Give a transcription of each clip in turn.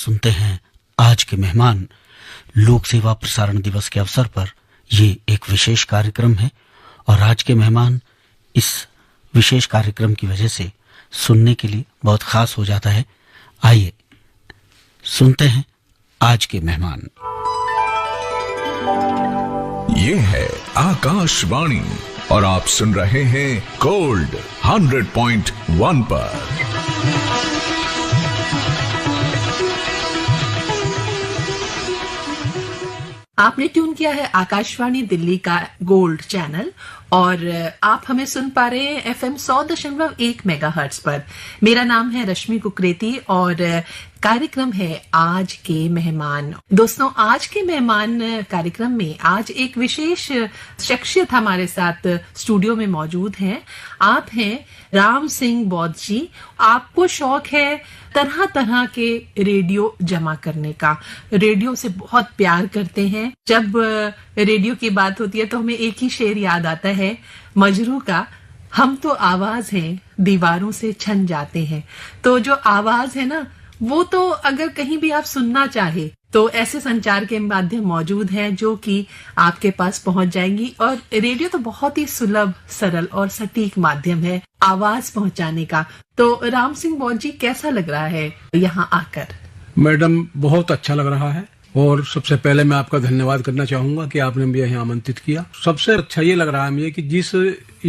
सुनते हैं आज के मेहमान। लोक सेवा प्रसारण दिवस के अवसर पर ये एक विशेष कार्यक्रम है और आज के मेहमान इस विशेष कार्यक्रम की वजह से सुनने के लिए बहुत खास हो जाता है। आइए सुनते हैं आज के मेहमान। ये है आकाशवाणी और आप सुन रहे हैं गोल्ड 100.1 पर। आपने ट्यून किया है आकाशवाणी दिल्ली का गोल्ड चैनल और आप हमें सुन पा रहे हैं एफएम 100.1 मेगाहर्ट्ज पर। मेरा नाम है रश्मि कुकरेती और कार्यक्रम है आज के मेहमान। दोस्तों, आज के मेहमान कार्यक्रम में आज एक विशेष शख्सियत हमारे साथ स्टूडियो में मौजूद हैं। आप हैं राम सिंह बौद्ध जी। आपको शौक है तरह तरह के रेडियो जमा करने का, रेडियो से बहुत प्यार करते हैं। जब रेडियो की बात होती है तो हमें एक ही शेर याद आता है मजरू का, हम तो आवाज हैं दीवारों से छन जाते हैं। तो जो आवाज है ना, वो तो अगर कहीं भी आप सुनना चाहे तो ऐसे संचार के माध्यम मौजूद हैं जो कि आपके पास पहुंच जाएंगी। और रेडियो तो बहुत ही सुलभ, सरल और सटीक माध्यम है आवाज पहुंचाने का। तो राम सिंह बौद्ध जी, कैसा लग रहा है यहाँ आकर? मैडम, बहुत अच्छा लग रहा है और सबसे पहले मैं आपका धन्यवाद करना चाहूंगा कि आपने मुझे यहाँ आमंत्रित किया। सबसे अच्छा ये लग रहा है मुझे कि जिस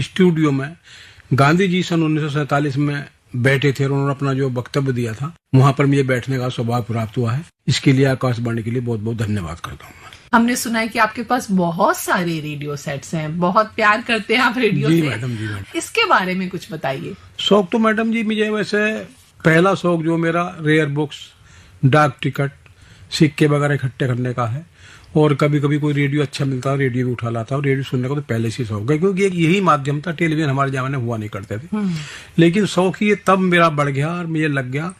स्टूडियो में गांधी जी सन 1947 में बैठे थे और उन्होंने अपना जो वक्तव्य दिया था, वहाँ पर मुझे बैठने का सौभाग्य प्राप्त हुआ है। इसके लिए आकाशवाणी के लिए बहुत बहुत धन्यवाद करता हूँ। हमने सुना है कि आपके पास बहुत सारे रेडियो सेट्स हैं, बहुत प्यार करते हैं आप रेडियो से। मैडम, जी मैडम, इसके बारे में कुछ बताइए। शौक तो मैडम जी मुझे वैसे पहला शौक जो मेरा रेयर बुक्स, डाक टिकट, सिक्के वगैरह इकट्ठे करने का है। और कभी कभी कोई रेडियो अच्छा मिलता है, रेडियो भी उठा लाता और रेडियो सुनने का तो पहले से शौक है, क्योंकि यही माध्यम था। टेलीविजन हमारे जमाने में हुआ नहीं करते थे। लेकिन शौक ये तब मेरा बढ़ गया और मुझे लग गया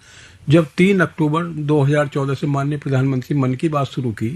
जब 3 अक्टूबर 2014 से माननीय प्रधानमंत्री मन की बात शुरू की,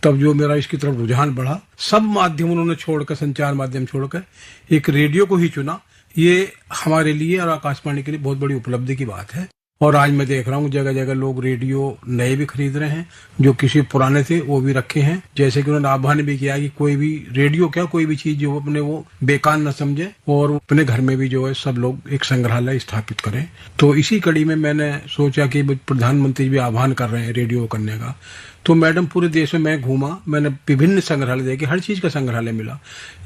तब जो मेरा इसकी तरफ रुझान बढ़ा। सब माध्यम उन्होंने छोड़कर, संचार माध्यम छोड़कर एक रेडियो को ही चुना। ये हमारे लिए और आकाशवाणी के लिए बहुत बड़ी उपलब्धि की बात है। और आज मैं देख रहा हूँ जगह जगह लोग रेडियो नए भी खरीद रहे हैं, जो किसी पुराने थे वो भी रखे हैं। जैसे कि उन्होंने आह्वान भी किया कि कोई भी रेडियो क्या, कोई भी चीज जो अपने वो बेकार न समझे और अपने घर में भी जो है सब लोग एक संग्रहालय स्थापित करें। तो इसी कड़ी में मैंने सोचा कि प्रधानमंत्री भी आह्वान कर रहे हैं रेडियो करने का। तो मैडम, पूरे देश में मैं घूमा, मैंने विभिन्न संग्रहालय देखे, हर चीज का संग्रहालय मिला,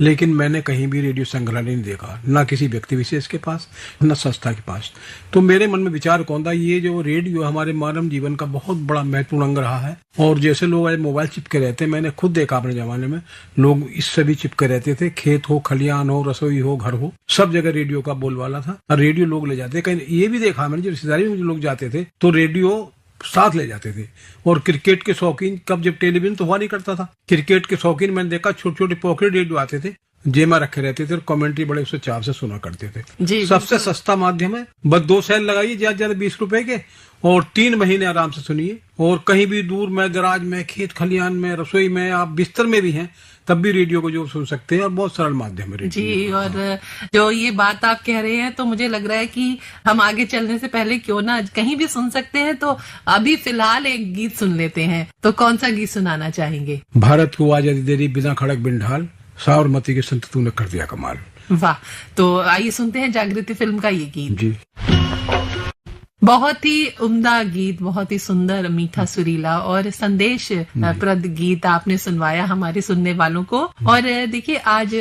लेकिन मैंने कहीं भी रेडियो संग्रहालय नहीं देखा, ना किसी व्यक्ति विशेष के पास, न संस्था के पास। तो मेरे मन में विचार कौन था, ये जो रेडियो हमारे मानव जीवन का बहुत बड़ा महत्वपूर्ण अंग रहा है। और जैसे लोग आज मोबाइल चिपके रहते हैं, मैंने खुद देखा अपने जमाने में लोग इससे भी चिपके रहते थे। खेत हो, खलियान हो, रसोई हो, घर हो, सब जगह रेडियो का बोलबाला था और रेडियो लोग ले जाते। कहीं ये भी देखा मैंने, जो रिश्तेदारी में जो लोग जाते थे तो रेडियो साथ ले जाते थे। और क्रिकेट के शौकीन, कब जब टेलीविजन तो हुआ नहीं करता था, क्रिकेट के शौकीन मैंने देखा छोटे छोटे पॉकेट रेडियो आते थे, जेमा रखे रहते थे और कमेंट्री बड़े उससे चाव से सुना करते थे। सबसे सस्ता माध्यम है, बस 2 सेल लगाइए ज्यादा ज्यादा 20 रुपए के और 3 महीने आराम से सुनिए। और कहीं भी दूर में, गराज में, खेत खलियान में, रसोई में, आप बिस्तर में भी हैं तब भी रेडियो को जो सुन सकते हैं और बहुत सरल माध्यम है रेडियो। जी, और जो ये बात आप कह रहे हैं तो मुझे लग रहा है कि हम आगे चलने से पहले क्यों ना कहीं भी सुन सकते हैं। तो अभी फिलहाल एक गीत सुन लेते हैं। तो कौन सा गीत सुनाना चाहेंगे? भारत को आजादी दे रही बिना खड़क बिंढाल, साबरमती के संत तूने कर दिया कमाल। वाह, तो आइए सुनते हैं जागृति फिल्म का ये गीत। जी, बहुत ही उम्दा गीत, बहुत ही सुंदर, मीठा, सुरीला और संदेश प्रद गीत आपने सुनवाया हमारे सुनने वालों को। और देखिए, आज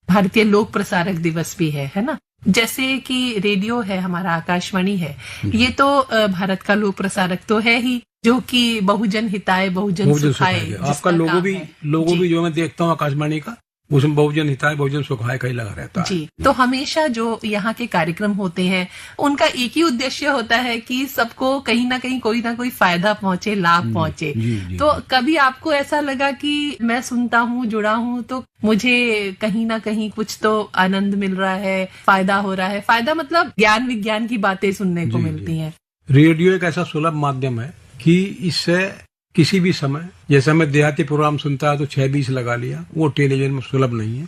भारतीय लोक प्रसारक दिवस भी है ना। जैसे कि रेडियो है हमारा, आकाशवाणी है, ये तो भारत का लोक प्रसारक तो है ही, जो कि बहुजन हिताय बहुजन सुखाय। आपका लोगो भी जो मैं देखता हूँ आकाशवाणी का, उसमें बहुजन हिताय बहुजन सुखाय का ही लगा रहता है। जी, तो हमेशा जो यहाँ के कार्यक्रम होते हैं उनका एक ही उद्देश्य होता है कि सबको कहीं ना कहीं कोई ना कोई फायदा पहुंचे, लाभ पहुंचे। तो कभी आपको ऐसा लगा कि मैं सुनता हूँ, जुड़ा हूँ, तो मुझे कहीं ना कहीं कुछ तो आनंद मिल रहा है, फायदा हो रहा है? फायदा मतलब ज्ञान विज्ञान की बातें सुनने को मिलती हैं। रेडियो एक ऐसा सुलभ माध्यम है कि इससे किसी भी समय, जैसे हमें देहाती प्रोग्राम सुनता है तो 6:20 लगा लिया, वो टेलीविजन में सुलभ नहीं है।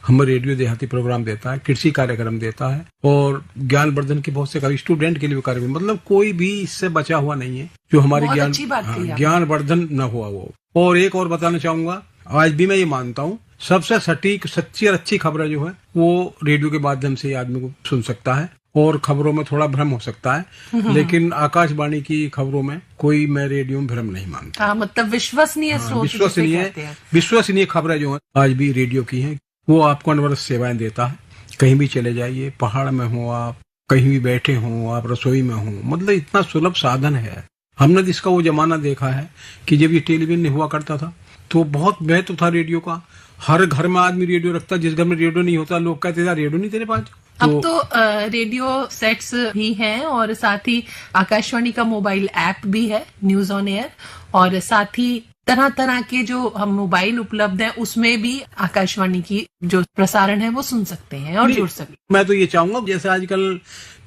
हमें रेडियो देहाती प्रोग्राम देता है, कृषि कार्यक्रम देता है और ज्ञानवर्धन की बहुत से कभी स्टूडेंट के लिए भी कार्यक्रम, मतलब कोई भी इससे बचा हुआ नहीं है जो हमारी बहुत अच्छी बात कही आपने। ज्ञानवर्धन न हुआ वो। और एक और बताना चाहूंगा, आज भी मैं ये मानता हूँ सबसे सटीक, सच्ची और अच्छी खबरें जो है वो रेडियो के माध्यम से आदमी को सुन सकता है। और खबरों में थोड़ा भ्रम हो सकता है, लेकिन आकाशवाणी की खबरों में कोई, मैं रेडियो में भ्रम नहीं मानता। हाँ, मतलब विश्वसनीय स्रोत जिसे कहते हैं। विश्वसनीय खबरें जो है आज भी रेडियो की हैं, वो आपको अनवरत सेवाएं देता है। कहीं भी चले जाइए, पहाड़ में हो आप, कहीं भी बैठे हो आप, रसोई में हो, मतलब इतना सुलभ साधन है। हमने इसका वो जमाना देखा है कि जब ये टेलीविजन नहीं हुआ करता था तो बहुत महत्व था रेडियो का। हर घर में आदमी रेडियो रखता, जिस घर में रेडियो नहीं होता लोग कहते थे रेडियो नहीं तेरे पास। अब तो रेडियो सेट्स भी हैं और साथ ही आकाशवाणी का मोबाइल ऐप भी है, न्यूज ऑन एयर, और साथ ही तरह तरह के जो हम मोबाइल उपलब्ध है उसमें भी आकाशवाणी की जो प्रसारण है वो सुन सकते हैं और जुड़ सकते हैं। मैं तो ये चाहूंगा, जैसे आजकल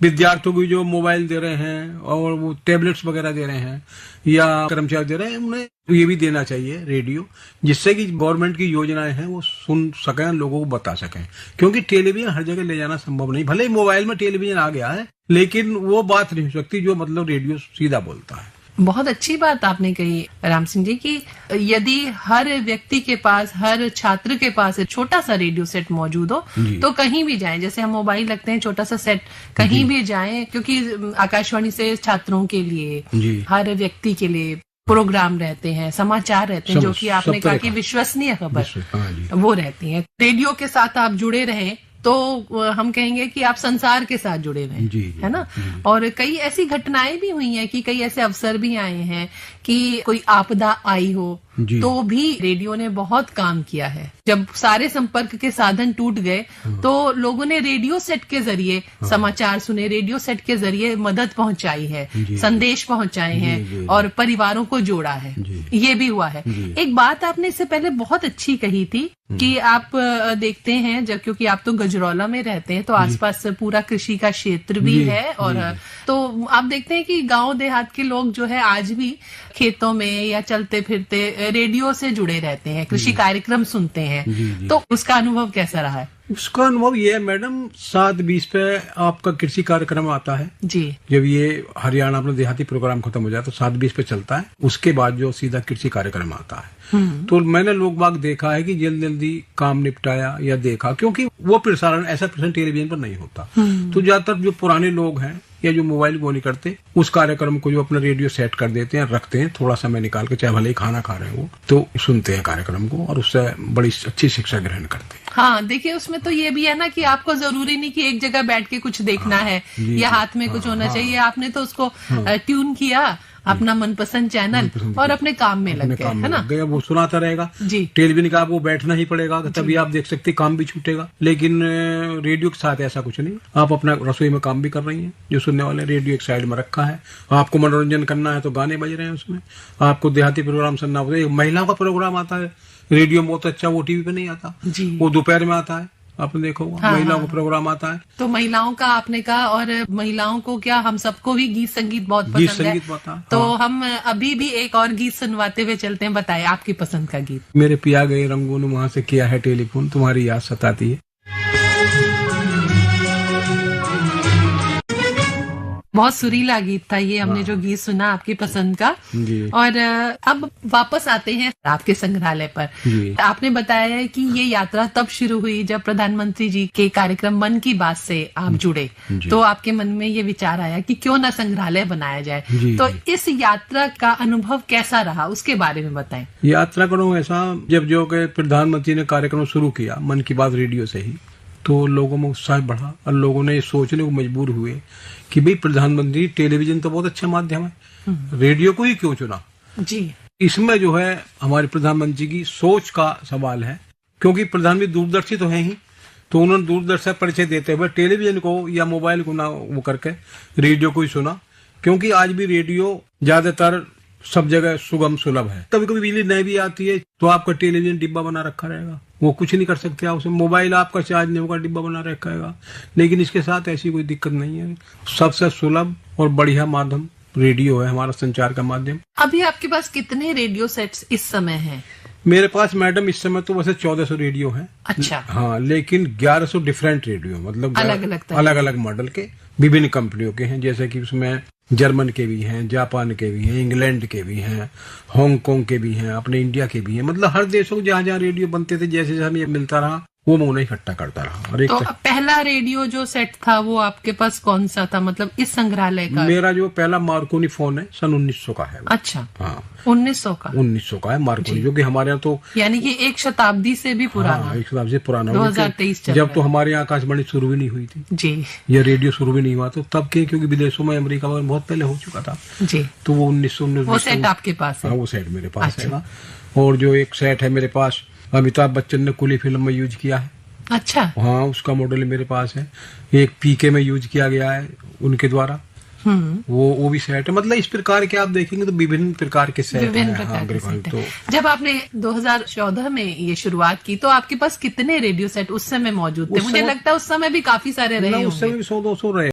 विद्यार्थियों को जो मोबाइल दे रहे हैं और वो टेबलेट्स वगैरह दे रहे हैं या कर्मचारी दे रहे हैं, उन्हें ये भी देना चाहिए रेडियो, जिससे कि गवर्नमेंट की योजनाएं हैं वो सुन सकें, लोगों को बता सकें। क्योंकि टेलीविजन हर जगह ले जाना संभव नहीं, भले ही मोबाइल में टेलीविजन आ गया है, लेकिन वो बात नहीं हो सकती जो मतलब रेडियो सीधा बोलता है। बहुत अच्छी बात आपने कही राम सिंह जी कि यदि हर व्यक्ति के पास, हर छात्र के पास एक छोटा सा रेडियो सेट मौजूद हो तो कहीं भी जाएं, जैसे हम मोबाइल रखते हैं छोटा सा सेट, कहीं भी जाएं, क्योंकि आकाशवाणी से छात्रों के लिए, हर व्यक्ति के लिए प्रोग्राम रहते हैं, समाचार रहते हैं, जो कि आपने कहा कि विश्वसनीय खबर वो रहती है। रेडियो के साथ आप जुड़े रहें तो हम कहेंगे कि आप संसार के साथ जुड़े हुए हैं, है ना। और कई ऐसी घटनाएं भी हुई हैं कि कई ऐसे अवसर भी आए हैं कि कोई आपदा आई हो तो भी रेडियो ने बहुत काम किया है। जब सारे संपर्क के साधन टूट गए तो लोगों ने रेडियो सेट के जरिए समाचार सुने, रेडियो सेट के जरिए मदद पहुंचाई है, संदेश पहुंचाए हैं और परिवारों को जोड़ा है। ये भी हुआ है। एक बात आपने इससे पहले बहुत अच्छी कही थी कि आप देखते हैं, जब क्योंकि आप तो गजरौला में रहते हैं तो आसपास पूरा कृषि का क्षेत्र भी है, और तो आप देखते हैं कि गांव देहात के लोग जो है आज भी खेतों में या चलते फिरते रेडियो से जुड़े रहते हैं, कृषि कार्यक्रम सुनते हैं। तो उसका अनुभव कैसा रहा है? उसका अनुभव ये है मैडम, 7:20 पे आपका कृषि कार्यक्रम आता है जी। जब ये हरियाणा अपना देहाती प्रोग्राम खत्म हो जाए तो 7:20 पे चलता है, उसके बाद जो सीधा कृषि कार्यक्रम आता है। तो मैंने लोग बाग देखा है कि जल्दी जल्दी काम निपटाया या देखा, क्योंकि वो प्रसारण ऐसा प्रसारण टेलीविजन पर नहीं होता। तो ज्यादातर जो पुराने लोग हैं या जो मोबाइल वो नहीं करते, उस कार्यक्रम को जो अपना रेडियो सेट कर देते हैं, रखते हैं, थोड़ा समय निकाल के, चाहे भले ही खाना खा रहे हैं वो, तो सुनते हैं कार्यक्रम को और उससे बड़ी अच्छी शिक्षा ग्रहण करते हैं। हाँ, देखिए उसमें तो ये भी है ना कि आपको जरूरी नहीं कि एक जगह बैठ के कुछ देखना है या हाथ में कुछ होना चाहिए। आपने तो उसको ट्यून किया अपना मनपसंद चैनल और अपने काम में लग गए, है ना। वो सुनाता रहेगा जी। टेलीविजन का आपको बैठना ही पड़ेगा, तभी आप देख सकते, काम भी छूटेगा। लेकिन रेडियो के साथ ऐसा कुछ नहीं, आप अपना रसोई में काम भी कर रही हैं, जो सुनने वाले रेडियो एक साइड में रखा है। आपको मनोरंजन करना है तो गाने बज रहे हैं उसमें, आपको देहाती प्रोग्राम सुनना होता है। महिलाओं का प्रोग्राम आता है रेडियो में बहुत अच्छा, वो टीवी पे नहीं आता, वो दोपहर में आता है, आपने देखो महिलाओं का प्रोग्राम आता है। तो महिलाओं का आपने कहा, और महिलाओं को क्या, हम सबको भी गीत संगीत बहुत पसंद है, तो हम अभी भी एक और गीत सुनवाते हुए चलते हैं। बताइए आपकी पसंद का गीत। मेरे पिया गए रंगों ने वहां से किया है टेलीफोन, तुम्हारी याद सताती है। बहुत सुरीला गीत था ये, हमने जो गीत सुना आपकी पसंद का जी। और अब वापस आते हैं आपके संग्रहालय पर। आपने बताया है कि ये यात्रा तब शुरू हुई जब प्रधानमंत्री जी के कार्यक्रम मन की बात से आप जुड़े, तो आपके मन में ये विचार आया कि क्यों ना संग्रहालय बनाया जाए। तो इस यात्रा का अनुभव कैसा रहा, उसके बारे में बताएं। यात्रा करो ऐसा, जब जो के प्रधानमंत्री ने कार्यक्रम शुरू किया मन की बात रेडियो से ही, तो लोगों में उत्साह बढ़ा और लोगों ने सोचने को मजबूर हुए कि भाई प्रधानमंत्री, टेलीविजन तो बहुत अच्छा माध्यम है, रेडियो को ही क्यों चुना जी। इसमें जो है हमारे प्रधानमंत्री की सोच का सवाल है, क्योंकि प्रधानमंत्री दूरदर्शी तो है ही, तो उन्होंने दूरदर्शन परिचय देते हुए टेलीविजन को या मोबाइल को ना वो करके रेडियो को ही सुना। क्योंकि आज भी रेडियो ज्यादातर सब जगह सुगम सुलभ है। कभी कभी बिजली नहीं भी आती है तो आपका टेलीविजन डिब्बा बना रखा रहेगा, वो कुछ नहीं कर सकते आप उसमें। मोबाइल आपका चार्ज नहीं होगा, डिब्बा बना रखा रहेगा, लेकिन इसके साथ ऐसी कोई दिक्कत नहीं है। सबसे सुलभ और बढ़िया माध्यम रेडियो है हमारा संचार का माध्यम। अभी आपके पास कितने रेडियो सेट्स इस समय हैं? मेरे पास मैडम इस समय तो वैसे 1400 रेडियो हैं। अच्छा। हाँ, लेकिन 1100 डिफरेंट रेडियो, मतलब अलग अलग मॉडल के विभिन्न कंपनियों के हैं। जैसे कि उसमें जर्मन के भी हैं, जापान के भी हैं, इंग्लैंड के भी हैं, हांगकांग के भी हैं, अपने इंडिया के भी हैं। मतलब हर देशों को जहाँ जहाँ रेडियो बनते थे, जैसे जैसे हमें मिलता रहा वो मैं उन्हें इकट्ठा करता रहा। और तो पहला रेडियो जो सेट था वो आपके पास कौन सा था, मतलब इस संग्रहालय का? मेरा जो पहला मार्कोनी फोन है सन 1900 का है वो। अच्छा। हाँ, 1900 का है मार्कोनी, जो कि हमारे यहाँ तो यानी कि एक शताब्दी से भी पुराना। हाँ, एक शताब्दी से पुराना। 2023 जब तो हमारे यहाँ आकाशवाणी शुरू भी नहीं हुई थी जी, ये रेडियो शुरू भी नहीं हुआ, तो तब के, क्योंकि विदेशों में अमेरिका में बहुत पहले हो चुका था जी, तो वो 1919 वो सेट आपके पास है? हाँ, वो सेट मेरे पास है। और जो एक सेट है मेरे पास, अमिताभ बच्चन ने कुली फिल्म में यूज किया है। अच्छा। हाँ, उसका मॉडल मेरे पास है। एक पीके में यूज किया गया है उनके द्वारा, वो भी सेट है। मतलब इस प्रकार के आप देखेंगे तो विभिन्न प्रकार के सेट हैं। हाँ, तो जब आपने 2014 में ये शुरुआत की तो आपके पास कितने रेडियो सेट उस समय मौजूद थे? मुझे लगता है उस समय भी काफी सारे रहे उस समय भी 100-200 रहे।